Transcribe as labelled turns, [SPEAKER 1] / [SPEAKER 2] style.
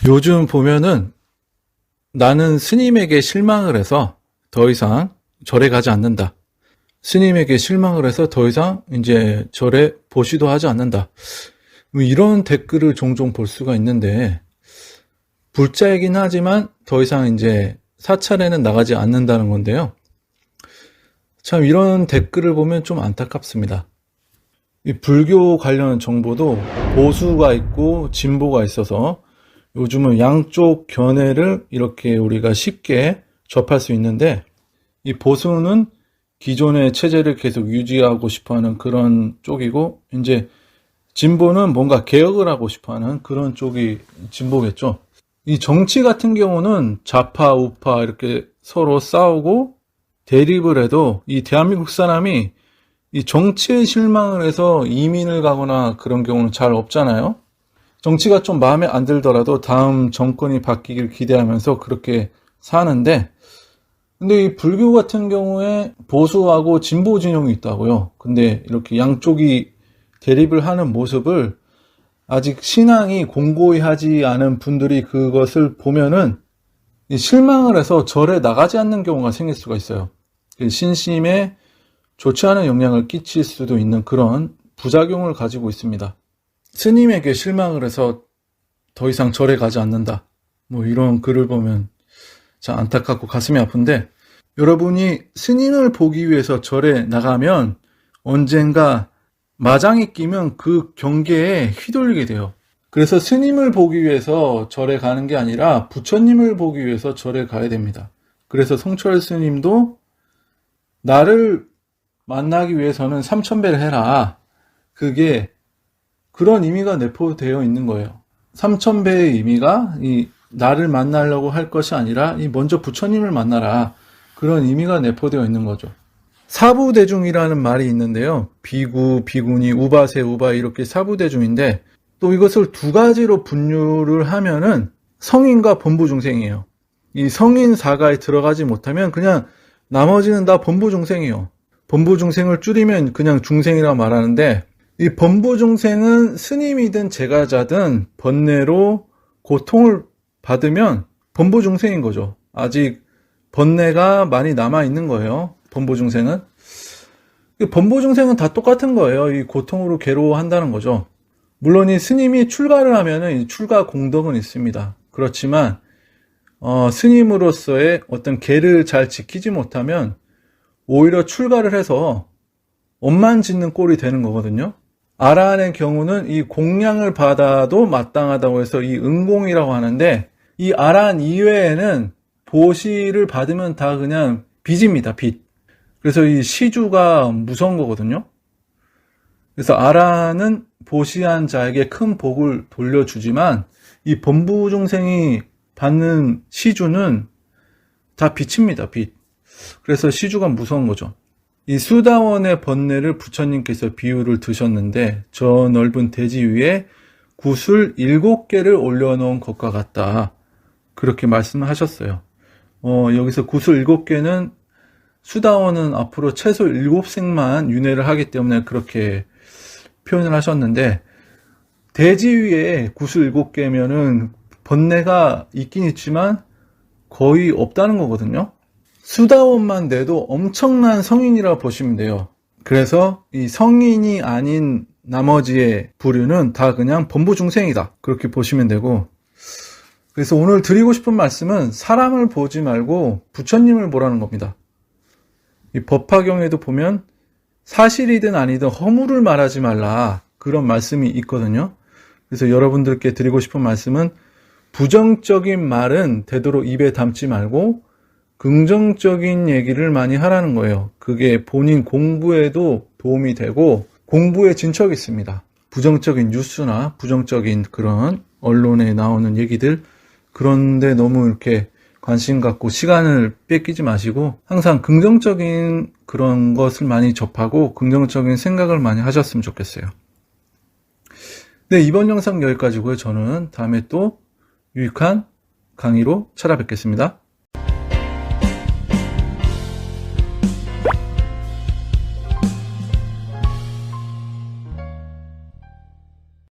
[SPEAKER 1] 요즘 보면은 나는 스님에게 실망을 해서 더 이상 절에 가지 않는다. 스님에게 실망을 해서 더 이상 이제 절에 보시도 하지 않는다. 뭐 이런 댓글을 종종 볼 수가 있는데, 불자이긴 하지만 더 이상 이제 사찰에는 나가지 않는다는 건데요. 참 이런 댓글을 보면 좀 안타깝습니다. 이 불교 관련 정보도 보수가 있고 진보가 있어서 요즘은 양쪽 견해를 이렇게 우리가 쉽게 접할 수 있는데, 이 보수는 기존의 체제를 계속 유지하고 싶어하는 그런 쪽이고, 이제 진보는 뭔가 개혁을 하고 싶어하는 그런 쪽이 진보겠죠. 이 정치 같은 경우는 좌파 우파 이렇게 서로 싸우고 대립을 해도 이 대한민국 사람이 이 정치에 실망을 해서 이민을 가거나 그런 경우는 잘 없잖아요. 정치가 좀 마음에 안 들더라도 다음 정권이 바뀌길 기대하면서 그렇게 사는데, 근데 이 불교 같은 경우에 보수하고 진보 진영이 있다고요. 근데 이렇게 양쪽이 대립을 하는 모습을 아직 신앙이 공고히 하지 않은 분들이 그것을 보면은 실망을 해서 절에 나가지 않는 경우가 생길 수가 있어요. 신심에 좋지 않은 영향을 끼칠 수도 있는 그런 부작용을 가지고 있습니다. 스님에게 실망을 해서 더 이상 절에 가지 않는다. 뭐 이런 글을 보면 참 안타깝고 가슴이 아픈데, 여러분이 스님을 보기 위해서 절에 나가면 언젠가 마장이 끼면 그 경계에 휘둘리게 돼요. 그래서 스님을 보기 위해서 절에 가는 게 아니라 부처님을 보기 위해서 절에 가야 됩니다. 그래서 성철 스님도 나를 만나기 위해서는 삼천배를 해라. 그게 그런 의미가 내포되어 있는 거예요. 삼천배의 의미가 이 나를 만나려고 할 것이 아니라 이 먼저 부처님을 만나라. 그런 의미가 내포되어 있는 거죠. 사부대중이라는 말이 있는데요. 비구, 비구니, 우바세, 우바 이렇게 사부대중인데, 또 이것을 두 가지로 분류를 하면은 성인과 범부중생이에요. 이 성인 사가에 들어가지 못하면 그냥 나머지는 다 범부중생이에요. 범부중생을 줄이면 그냥 중생이라고 말하는데, 이 범부중생은 스님이든 제가자든 번뇌로 고통을 받으면 범부중생인 거죠. 아직 번뇌가 많이 남아있는 거예요. 범부중생은. 범부중생은 다 똑같은 거예요. 이 고통으로 괴로워한다는 거죠. 물론 이 스님이 출가를 하면은 이 출가 공덕은 있습니다. 그렇지만 스님으로서의 어떤 계를 잘 지키지 못하면 오히려 출가를 해서 업만 짓는 꼴이 되는 거거든요. 아라한의 경우는 이 공양을 받아도 마땅하다고 해서 이 은공이라고 하는데, 이 아라한 이외에는 보시를 받으면 다 그냥 빚입니다. 빚. 그래서 이 시주가 무서운 거거든요. 그래서 아라한은 보시한 자에게 큰 복을 돌려주지만 이 범부중생이 받는 시주는 다 빚입니다. 빚. 그래서 시주가 무서운 거죠. 이 수다원의 번뇌를 부처님께서 비유를 드셨는데, 저 넓은 대지 위에 구슬 7개를 올려놓은 것과 같다. 그렇게 말씀을 하셨어요. 여기서 구슬 7개는 수다원은 앞으로 최소 7생만 윤회를 하기 때문에 그렇게 표현을 하셨는데, 대지 위에 구슬 7개면은 번뇌가 있긴 있지만 거의 없다는 거거든요. 수다원만 내도 엄청난 성인이라 보시면 돼요. 그래서 이 성인이 아닌 나머지의 부류는 다 그냥 범부중생이다. 그렇게 보시면 되고, 그래서 오늘 드리고 싶은 말씀은 사람을 보지 말고 부처님을 보라는 겁니다. 이 법화경에도 보면 사실이든 아니든 허물을 말하지 말라, 그런 말씀이 있거든요. 그래서 여러분들께 드리고 싶은 말씀은 부정적인 말은 되도록 입에 담지 말고 긍정적인 얘기를 많이 하라는 거예요. 그게 본인 공부에도 도움이 되고 공부에 진척이 있습니다. 부정적인 뉴스나 부정적인 그런 언론에 나오는 얘기들, 그런데 너무 이렇게 관심 갖고 시간을 뺏기지 마시고 항상 긍정적인 그런 것을 많이 접하고 긍정적인 생각을 많이 하셨으면 좋겠어요. 네, 이번 영상 여기까지고요. 저는 다음에 또 유익한 강의로 찾아뵙겠습니다.